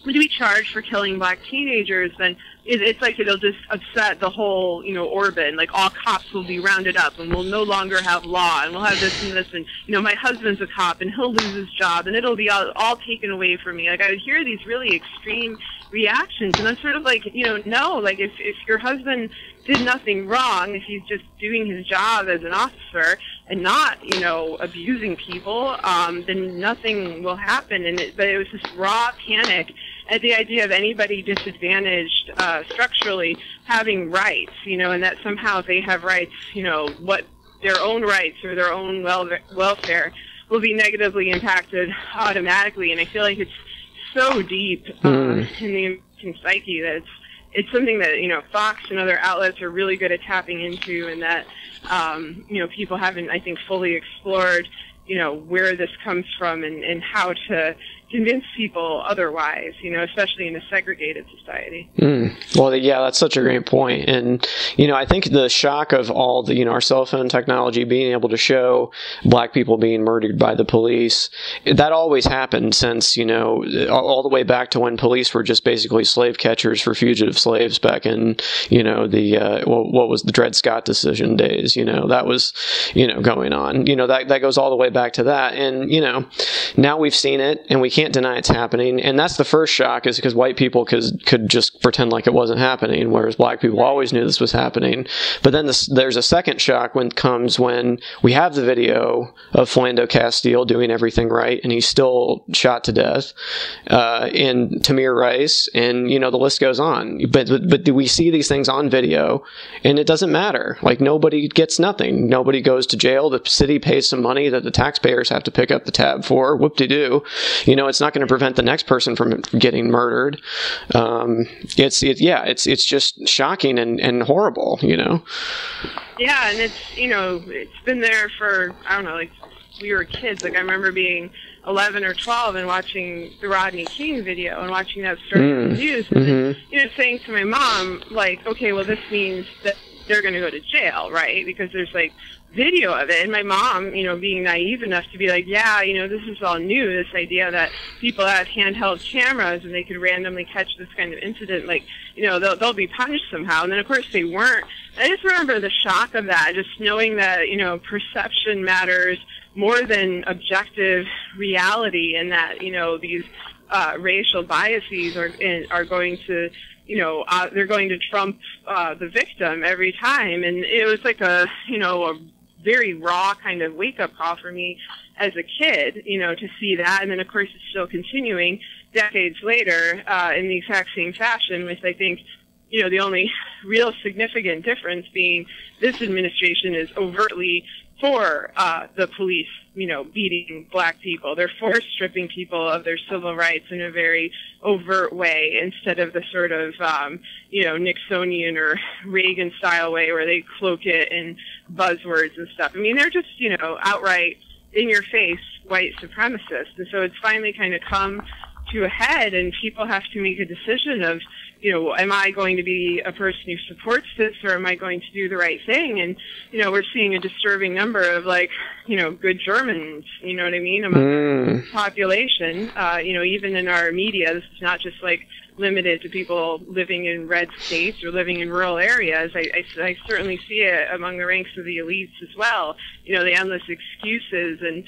S2: to be charged for killing black teenagers, then it's like it'll just upset the whole, orbit. Like, all cops will be rounded up, and we'll no longer have law, and we'll have this and this, and, my husband's a cop, and he'll lose his job, and it'll be all taken away from me. Like, I would hear these really extreme reactions, and I'm sort of like, no, like, if your husband did nothing wrong, if he's just doing his job as an officer and not, abusing people, then nothing will happen. But it was this raw panic at the idea of anybody disadvantaged structurally having rights, and that somehow they have rights, what their own rights or their own welfare will be negatively impacted automatically. And I feel like it's so deep in the American psyche that it's something that, Fox and other outlets are really good at tapping into, and that, people haven't, I think, fully explored, where this comes from and how to convince people otherwise, especially in a segregated society.
S1: Well, yeah, that's such a great point. And, I think the shock of all the, our cell phone technology being able to show black people being murdered by the police, that always happened since, all the way back to when police were just basically slave catchers for fugitive slaves back in, what was the Dred Scott decision days, that was, going on, that goes all the way back to that. And, now we've seen it, and we can't deny it's happening. And that's the first shock, is because white people could just pretend like it wasn't happening, whereas black people always knew this was happening. But then there's a second shock when we have the video of Philando Castile doing everything right, and he's still shot to death, and Tamir Rice, and the list goes on. But do we see these things on video, and it doesn't matter? Like, nobody gets nothing. Nobody goes to jail. The city pays some money that the taxpayers have to pick up the tab for. Whoop-de-doo. It's not going to prevent the next person from getting murdered. It's just shocking and horrible,
S2: Yeah, and it's been there for, I don't know, like, we were kids. Like, I remember being 11 or 12 and watching the Rodney King video and watching that story on the news, and then, saying to my mom, like, okay, well, this means that they're going to go to jail, right? Because there's, like, video of it. And my mom, being naive enough to be like, yeah, this is all new, this idea that people have handheld cameras and they could randomly catch this kind of incident, like, they'll be punished somehow. And then, of course, they weren't. I just remember the shock of that, just knowing that, perception matters more than objective reality, and that, these racial biases are going to, they're going to trump the victim every time. And it was like a very raw kind of wake-up call for me as a kid, to see that. And then, of course, it's still continuing decades later in the exact same fashion, with, I think, the only real significant difference being this administration is overtly for the police, beating black people. They're for stripping people of their civil rights in a very overt way, instead of the sort of, Nixonian or Reagan-style way where they cloak it in buzzwords and stuff. I mean, they're just, outright in-your-face white supremacists. And so it's finally kind of come to a head, and people have to make a decision of, am I going to be a person who supports this, or am I going to do the right thing? And, we're seeing a disturbing number of, like, good Germans, you know what I mean, among the population, even in our media. This is not just, like, limited to people living in red states or living in rural areas. I certainly see it among the ranks of the elites as well. The endless excuses and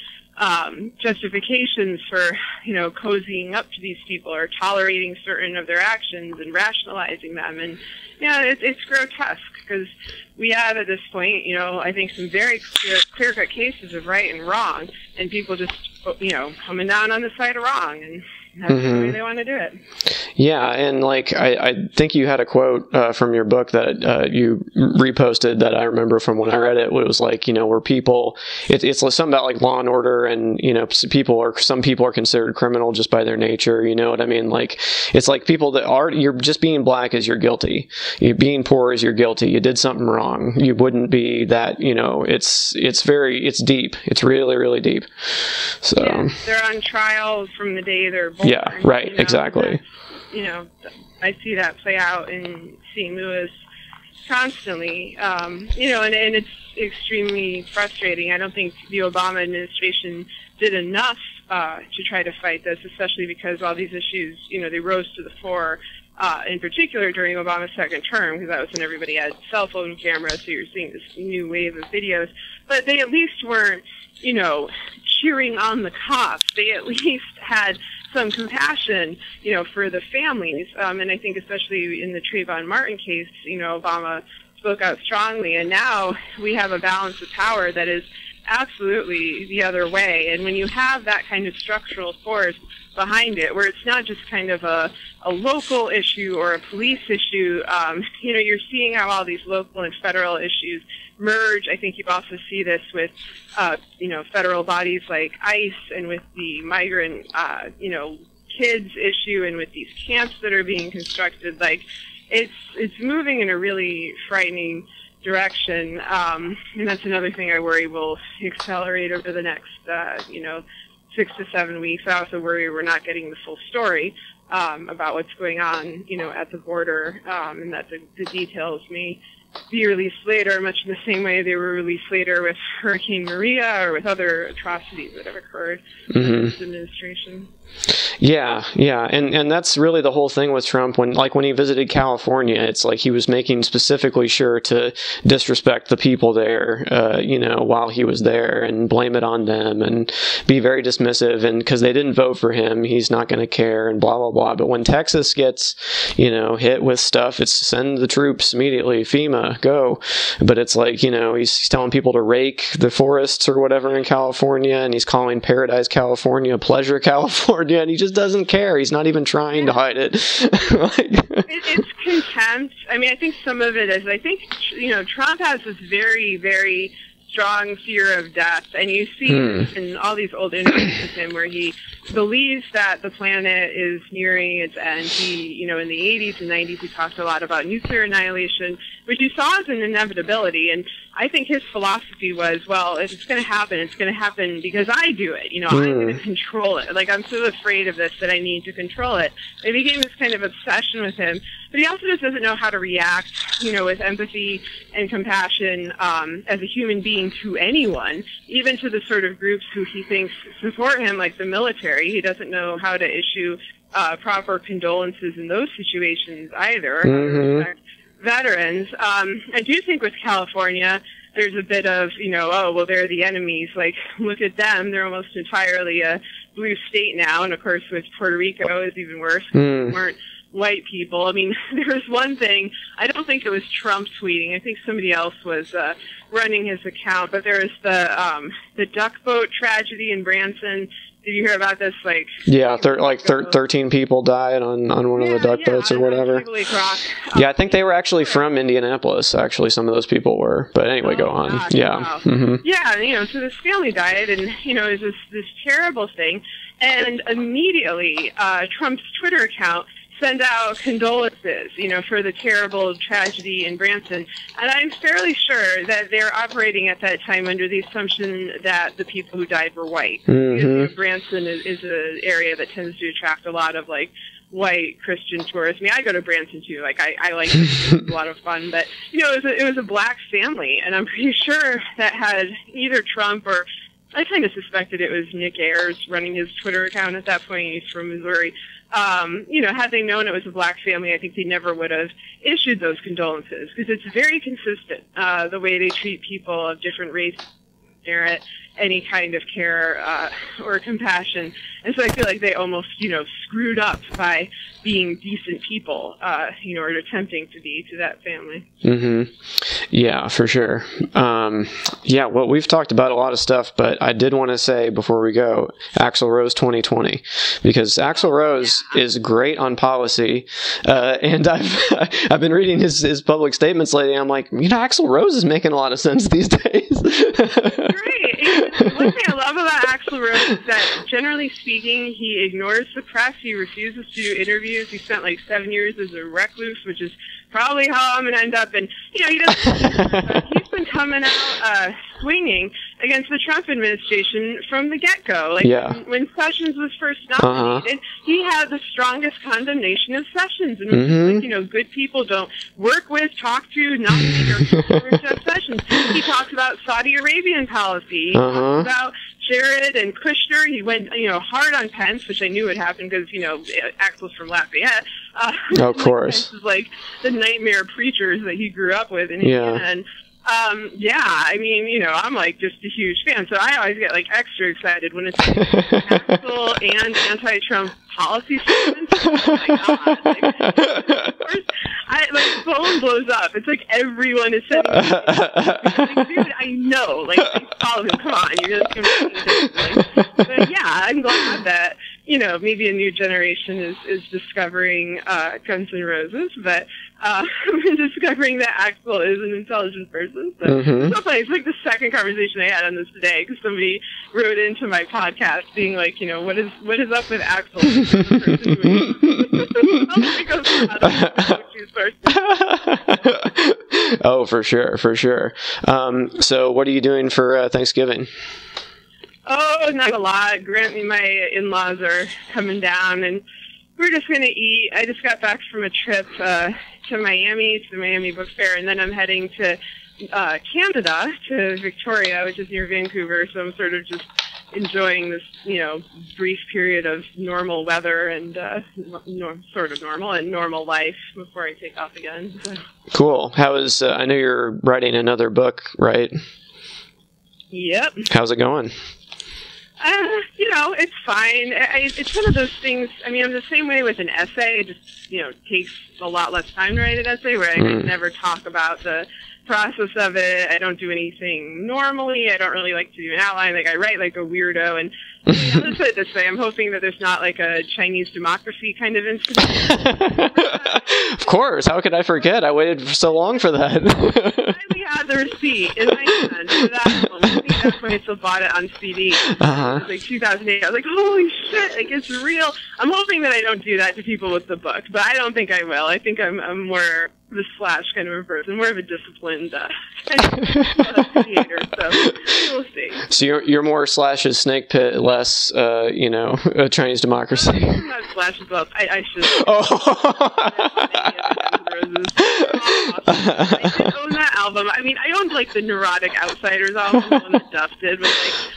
S2: justifications for, cozying up to these people or tolerating certain of their actions and rationalizing them. And, it's grotesque because we have at this point, I think some very clear-cut cases of right and wrong, and people just, coming down on the side of wrong, and that's the way they want to do it.
S1: Yeah, and I think you had a quote from your book that you reposted that I remember from when I read it. It was where people, it's something about Law and Order, and some people are considered criminal just by their nature. You know what I mean? It's people that are, you're just being black is you're guilty. You being poor is you're guilty. You did something wrong. You wouldn't be that. It's deep. It's really, really deep. So
S2: yeah, they're on trial from the day they're born.
S1: Yeah, right, exactly.
S2: I see that play out in St. Louis constantly, and it's extremely frustrating. I don't think the Obama administration did enough to try to fight this, especially because all these issues, they rose to the fore, in particular during Obama's second term, because that was when everybody had cell phone cameras, so you're seeing this new wave of videos. But they at least weren't, cheering on the cops. They at least had some compassion, for the families. And I think especially in the Trayvon Martin case, Obama spoke out strongly. And now we have a balance of power that is absolutely the other way. And when you have that kind of structural force behind it, where it's not just kind of a local issue or a police issue, you're seeing how all these local and federal issues merge. I think you also see this with, federal bodies like ICE, and with the migrant, kids issue, and with these camps that are being constructed. It's moving in a really frightening direction, and that's another thing I worry will accelerate over the next, 6 to 7 weeks. I also worry we're not getting the full story about what's going on, at the border, and that the details may be released later, much in the same way they were released later with Hurricane Maria or with other atrocities that have occurred in this administration.
S1: Yeah, and that's really the whole thing with Trump. When he visited California, it's he was making specifically sure to disrespect the people there, while he was there, and blame it on them, and be very dismissive, and because they didn't vote for him, he's not going to care, and blah blah blah. But when Texas gets, hit with stuff, it's send the troops immediately, FEMA, go. But it's he's telling people to rake the forests or whatever in California, and he's calling Paradise California Pleasure California, and he just doesn't care. He's not even trying to hide it.
S2: It's contempt. I mean, I think some of it is, Trump has this very, very strong fear of death, and you see in all these old interviews with him where he believes that the planet is nearing its end. He, in the 80s and 90s, he talked a lot about nuclear annihilation, which he saw as an inevitability. And I think his philosophy was, well, if it's going to happen, it's going to happen because I do it. I'm going to control it. I'm so afraid of this that I need to control it. It became this kind of obsession with him. But he also just doesn't know how to react, with empathy and compassion as a human being to anyone, even to the sort of groups who he thinks support him, like the military. He doesn't know how to issue proper condolences in those situations either. Veterans. I do think with California, there's a bit of, they're the enemies. Look at them. They're almost entirely a blue state now. And, of course, with Puerto Rico, it's even worse. Weren't white people. I mean, there was one thing, I don't think it was Trump tweeting. I think somebody else was running his account. But there was the duck boat tragedy in Branson. Did you hear about this?
S1: 13 people died on one of the duck boats or whatever. Yeah, I think they were actually from Indianapolis. Actually, some of those people were. But anyway, go on.
S2: Gosh,
S1: yeah.
S2: Wow. Yeah, so this family died, and it was this terrible thing. And immediately, Trump's Twitter account send out condolences, for the terrible tragedy in Branson. And I'm fairly sure that they're operating at that time under the assumption that the people who died were white. Because, Branson is an area that tends to attract a lot of, white Christian tourists. I mean, I go to Branson, too. I like it. It's a lot of fun. But, it was a black family. And I'm pretty sure that had either Trump or I kind of suspected it was Nick Ayers running his Twitter account at that point. He's from Missouri. Had they known it was a black family, I think they never would have issued those condolences, because it's very consistent, the way they treat people of different races merit any kind of care or compassion. And so I feel like they almost, screwed up by being decent people, or attempting to be to that family.
S1: Mm-hmm. Yeah, for sure. Well, we've talked about a lot of stuff, but I did want to say before we go, Axl Rose 2020, because Axl Rose is great on policy, and I've been reading his public statements lately. I'm like, Axl Rose is making a lot of sense these days.
S2: Great. One thing I love about Axl Rose is that, generally speaking, he ignores the press. He refuses to do interviews. He spent like 7 years as a recluse, which is probably how I'm going to end up. And, he doesn't. He's been coming out swinging against the Trump administration from the get-go. When Sessions was first nominated, he had the strongest condemnation of Sessions. And good people don't work with, talk to, nominate, or support Jeff Sessions. He talks about Saudi Arabian policy. He talks about Jared and Kushner. He went, hard on Pence, which I knew would happen because, Axel's from Lafayette.
S1: Of course.
S2: Pence is like the nightmare preachers that he grew up with in Indiana. And I'm like just a huge fan. So I always get like extra excited when it's Axel and anti-Trump policy statements. Oh my God. Of course, my phone blows up. It's like everyone is sending me. Like, dude, I know. Like, I follow him. Come on, you're just going to But yeah, I'm glad that, maybe a new generation is discovering Guns N' Roses, but discovering that Axl is an intelligent person. So it's so funny. It's like the second conversation I had on this today, because somebody wrote into my podcast being like, what is up with Axl?
S1: Oh, for sure. So what are you doing for Thanksgiving?
S2: Oh, not a lot. Grant me, my in-laws are coming down, and we're just going to eat. I just got back from a trip to Miami, to the Miami Book Fair, and then I'm heading to Canada, to Victoria, which is near Vancouver, so I'm sort of just enjoying this, brief period of normal weather and sort of normal and normal life before I take off again. So. Cool.
S1: How is, I know you're writing another book, right?
S2: Yep.
S1: How's it going?
S2: It's fine. It's one of those things. I mean, I'm the same way with an essay. It just, takes a lot less time to write an essay, where I never talk about the process of it. I don't do anything normally. I don't really like to do an outline. Like, I write like a weirdo. And let's put it this way. I'm hoping that there's not like a Chinese democracy kind of incident.
S1: Of course. How could I forget? I waited so long for that.
S2: I finally had the receipt in my hand for that one. I think that's when I still bought it on CD. It was like 2008. I was like, holy shit, like, it's real. I'm hoping that I don't do that to people with the book, but I don't think I will. I think I'm more the Slash kind of a person, more of a disciplined creator, so we'll see. So
S1: you're more Slash's Snake Pit, less, a Chinese democracy.
S2: I'm not Slash as well. I should. I did own that album. I mean, I owned like the Neurotic Outsiders album, the one that Duff did with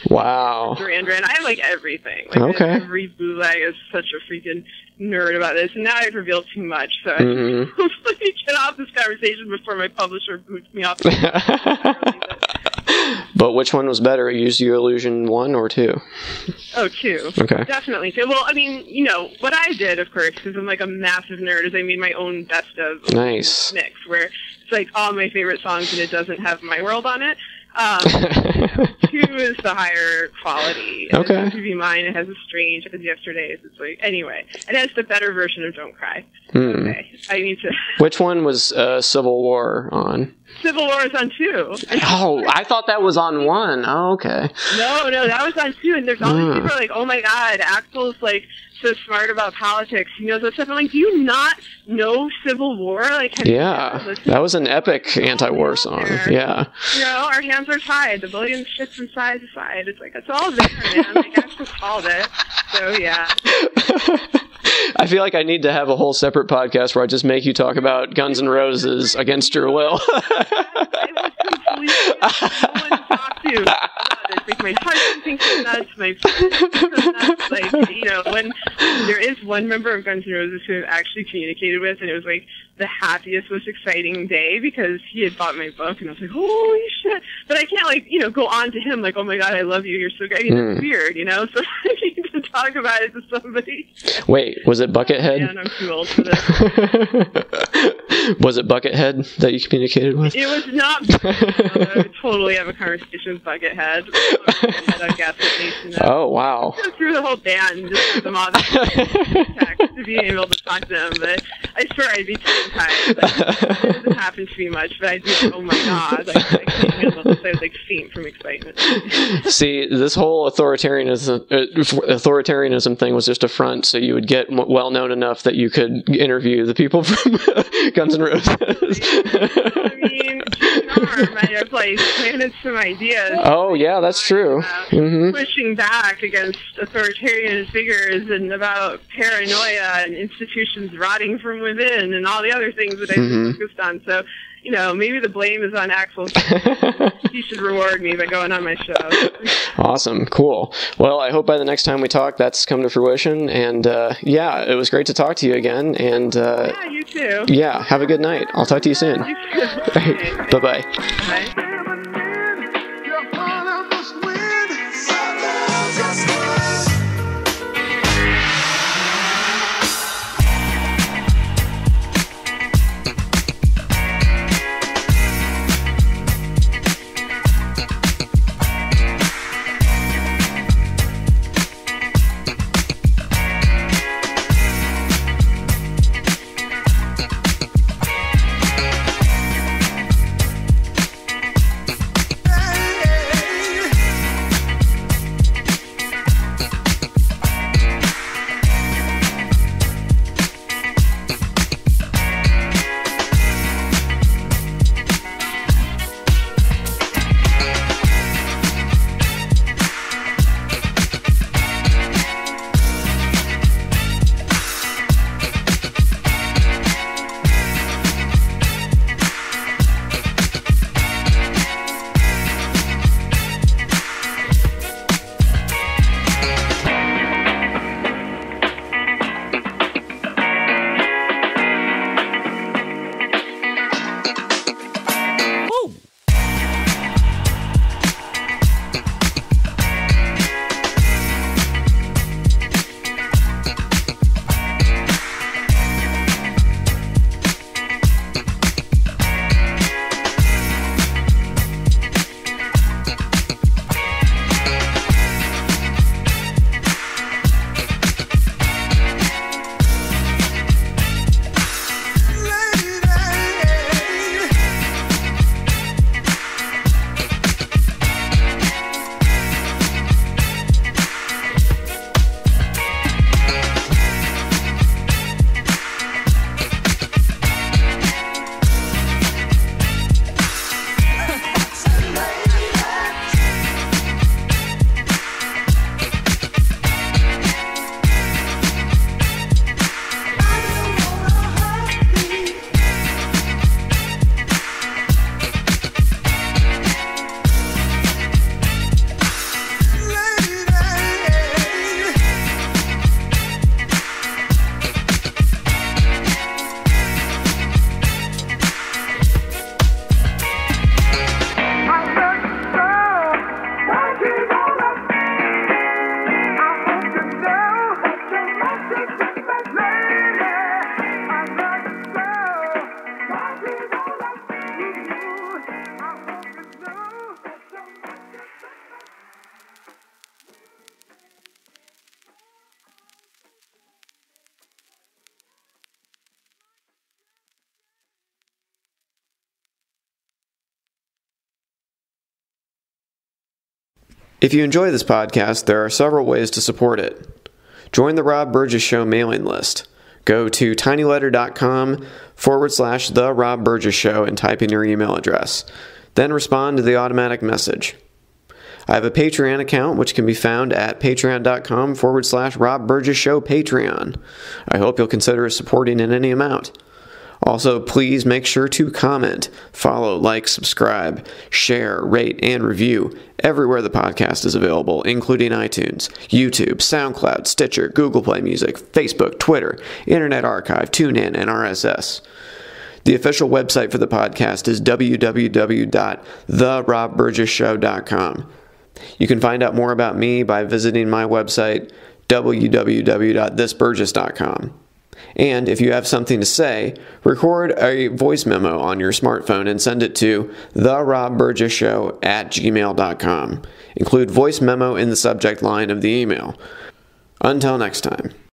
S2: like Duran Duran. I have like everything. Like, every bootleg is such a freaking nerd about this, and now I've revealed too much, so I hopefully get off this conversation before my publisher boots me off.
S1: But which one was better, Use Your Illusion 1 or 2?
S2: Oh, 2.
S1: Okay.
S2: Definitely 2. Well, I mean, what I did, of course, because I'm like a massive nerd, is I made my own best of mix, where it's like all my favorite songs and it doesn't have My World on it. 2 is the higher quality. It has To Be Mine, it has a Strange, it has Yesterdays. It's like, anyway, it has the better version of Don't Cry. Okay, I need to.
S1: Which one was Civil War on?
S2: Civil War is on 2.
S1: Oh, I thought that was on 1. Oh, okay.
S2: No, that was on 2, and there's all these people are like, oh my god, Axl's like so smart about politics. He knows that stuff. I'm like, do you not know Civil War? Like,
S1: that was an epic anti-war song. Yeah.
S2: Our hands are tied. The billion shits from side to side. It's like, it's all there, man. Like, Axl called it. So, yeah.
S1: I feel like I need to have a whole separate podcast where I just make you talk about Guns N' Roses against your will.
S2: I was completely no one to talk to about it. Like, my husband thinks it's nuts, my friends think it's nuts. Like, when there is one member of Guns N' Roses who I've actually communicated with, and it was like the happiest, most exciting day because he had bought my book, and I was like, holy shit. But I can't like, go on to him like, oh my God, I love you. You're so great. It's weird, So you need to talk about it to somebody.
S1: Wait, was it Buckethead?
S2: Man, I'm too old for this.
S1: Was it Buckethead that you communicated with?
S2: It was not Buckethead. I would totally have a conversation with Buckethead. On Gaslit Nation.
S1: Oh, wow.
S2: Go through the whole band and just have them all text to be able to talk to them. But I swear I'd be tongue-tied. It doesn't happen to me much, but I do, oh my God. Like, I can't handle this. I would like faint from excitement.
S1: See, this whole authoritarianism thing was just a front, so you would get well known enough that you could interview the people from Guns N' Roses.
S2: I mean, GNR might have like planted some ideas.
S1: Oh yeah, that's true.
S2: Pushing back against authoritarian figures and about paranoia and institutions rotting from within and all the other things that I focused on. So, maybe the blame is on Axel. He should reward me by going on my show.
S1: Awesome. Cool. Well, I hope by the next time we talk, that's come to fruition. And yeah, it was great to talk to you again. And
S2: yeah, you too.
S1: Yeah, have a good night. I'll talk to you soon.
S2: You too. Okay.
S1: Bye-bye.
S2: Bye.
S1: If you enjoy this podcast, there are several ways to support it. Join the Rob Burgess Show mailing list. Go to tinyletter.com/The Rob Burgess Show and type in your email address. Then respond to the automatic message. I have a Patreon account which can be found at patreon.com/Rob Burgess Show Patreon. I hope you'll consider supporting in any amount. Also, please make sure to comment, follow, like, subscribe, share, rate, and review everywhere the podcast is available, including iTunes, YouTube, SoundCloud, Stitcher, Google Play Music, Facebook, Twitter, Internet Archive, TuneIn, and RSS. The official website for the podcast is www.therobburgessshow.com. You can find out more about me by visiting my website, www.thisburgess.com. And if you have something to say, record a voice memo on your smartphone and send it to therobburgessshow@gmail.com. Include voice memo in the subject line of the email. Until next time.